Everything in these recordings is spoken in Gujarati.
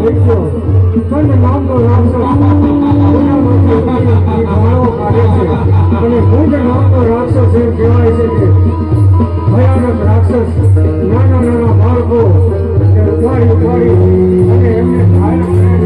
દેખ્યો કંદ નામનો રાક્ષસ ગુનામાંથી ગાળો કાઢે છે અને ગુંડ નામનો રાક્ષસ એમ કહેવાય છે કે ભયાનક રાક્ષસ નાના નાના બાળકો ઉપાડી અને એમને ઘાયલ કરે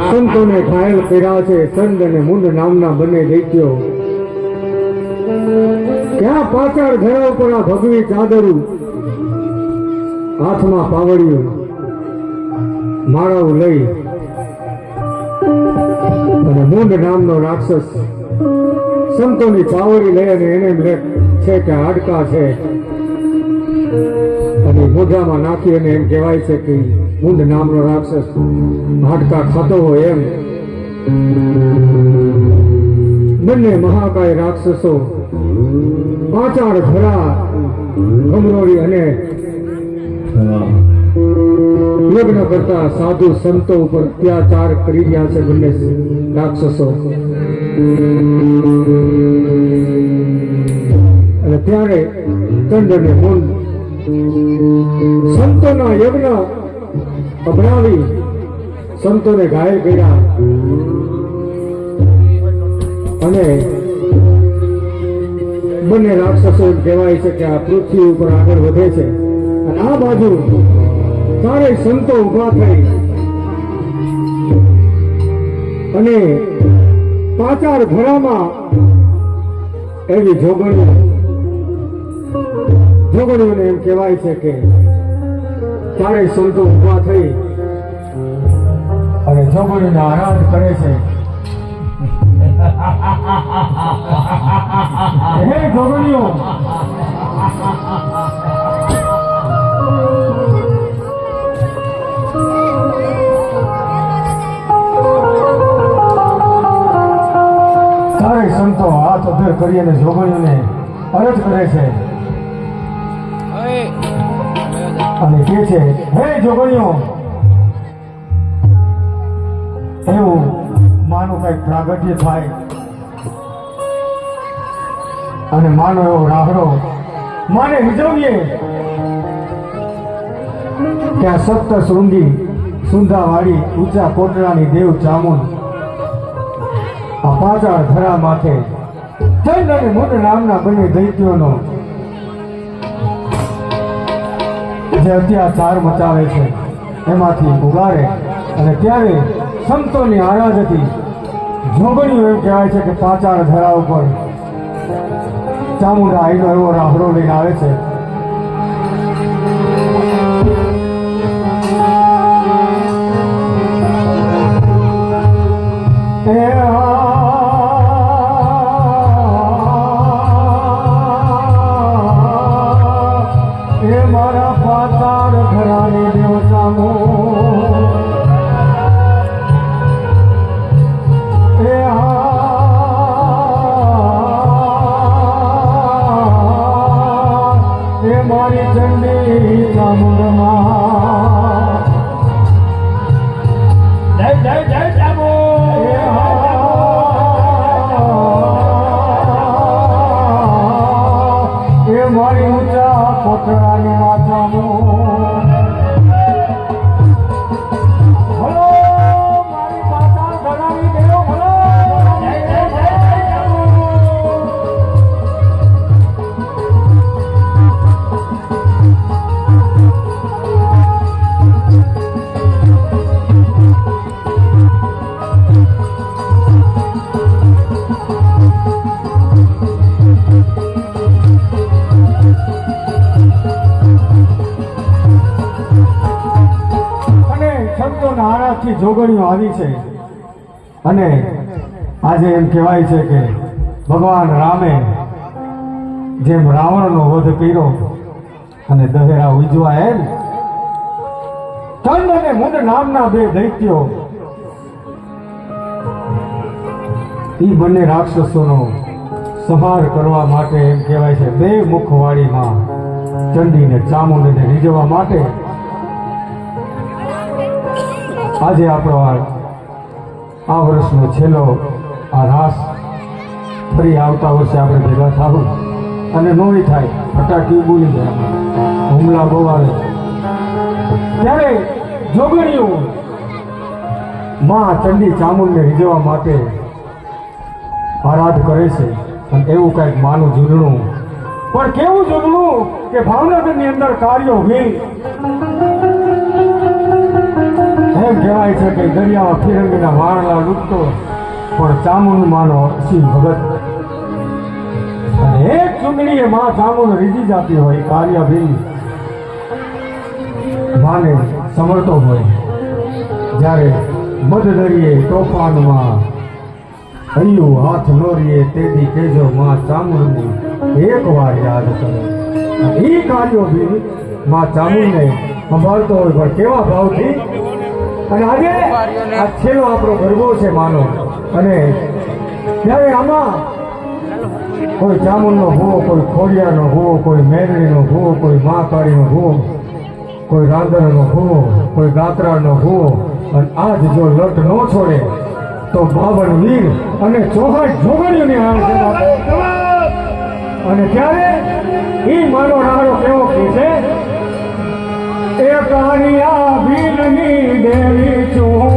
સંતોને ઘાયલ કર્યા છે ચંદ અને મુંડ નામના બંને દૈત્યો. ત્યાં પાછળ ઘેરા ઉપર આ ભગવી ચાદરું, હાથમાં પાવડિયું માળાઓ લઈ અને મુંડ નામનો રાક્ષસ સંતોની પાવડી લઈ અને એને છે કે હાડકા છે અને મોઢામાં નાખી અને એમ કહેવાય છે કે મુંડ નામનો રાક્ષસ હાડકા ખાતો હોય એમ બંને મહાકાય રાક્ષસો પાચાળ ઘરા ગમરોળી અને યજ્ઞ કરતા સાધુ સંતો ઉપર અત્યાચાર કરી રહ્યા છે બંને રાક્ષસો. અને ત્યારે ચંડ અને મુંડ સંતોના યજ્ઞ અભરાવી સંતોને ઘાયલ કર્યા અને બંને રાક્ષસો એમ કહેવાય છે કે આ પૃથ્વી ઉપર આગળ વધે છે. અને આ બાજુ ચારે સંતો ઉભા થઈ અને પાચાર ઘરામાં એવી જોગણીઓને એમ કહેવાય છે કે ચારે સંતો ઉભા થઈ અને જોગણીને આરાધ કરે છે. હે જોગણીઓ, સંતો હાથ હાથ અધર કરી અને જોગણીઓને અરજ કરે છે અને કહે છે, હે જોગણીઓ, એવું માનું કઈક પ્રાગટ્ય થાય અને માનો એવો રાહડો માને રીઝવીએ ત્યાં સપ્ત શૃંગી સુંધાવાળી ઊંચા કોટડાની દેવ ચામુંડ આ પાતાળ ધરા માથે ચંદ અને મુંડ નામના બંને દૈત્યોનો જે અત્યાચાર મચાવે છે એમાંથી ઉગારે અને ત્યારે સંતોની આરાધથી જોગણીઓ એમ કહેવાય છે કે પાતાળ ધરા ઉપર ચામુંડા આઈનો એવો રાહડો લઈને આવે છે. એ મારા પાતાળ ધરાની દેવ ચામુંડ એ મારી ચંડી ચામુંડમાં જય જય જય ચામુંડ એ મારી ઊંચા કોટડાની માથામાં ભલો મારી પાતાળ ધરાની દેવ ભલો જય જય જય નારાજથી જોગણીઓ આવી છે અને આજે એમ કહેવાય છે કે ભગવાન રામે જેમ રાવણનો વધ કર્યો અને દહેરા ઉજવા એમ ચંદ અને મુંડ નામના બે દૈત્યો એ બંને રાક્ષસોનો સંહાર કરવા માટે એમ કહેવાય છે બે મુખવાળી માં ચંડીને ચામુંડને રીઝવવા માટે આજે આપણો આ વર્ષનો છેલ્લો આ રાસ ફરી આવતા વર્ષે આપણે ભેગા થાવું અને નોઈ થાય ફટાકી બોલી જાય હુમલા બહુ આવે ત્યારે જોગણીઓ માં ચંડી ચામુંડને રીઝવવા માટે આરાધ કરે છે અને એવું કંઈક માનું ઝૂલણું પણ કેવું ઝૂલણું કે ભાવનગરની અંદર કાર્યો વીર એમ કહેવાય છે કે દરિયામાં ફિરંગીના વાણલા લૂટતો પણ ચામુંડ માનો અસીમ ભગત અને એક ચૂંટણીએ માં ચામુંડ રીઝી જતી હોય કાર્યભીલ માને સમરતો હોય જ્યારે મધદરિયે તોફાનમાં હૈયું હાથ નોરીએ તેથી કેજો માં ચામુંડની એક વાર યાદ કરે એ કાર્યભીલ માં ચામુંડને સંભાળતો હોય પણ કેવા ભાવથી અને આજે આ છેલ્લો આપણો ગરબો છે માનો અને ત્યારે આમાં કોઈ ચામુંડનો ભૂવો, કોઈ ખોડિયાનો ભૂવો, કોઈ મેરડીનો ભૂવો, કોઈ મહાકાળીનો ભૂવો, કોઈ રાંદરનો ભૂવો, કોઈ ગાત્રાનો ભૂવો અને આજ જો લટ ન છોડે તો 52 વીર અને 64 જોગણીઓની હાર છે અને ત્યારે ઈ માનો રાડો કેવો કે છે એ કાનિયા ભીલની દેવી છું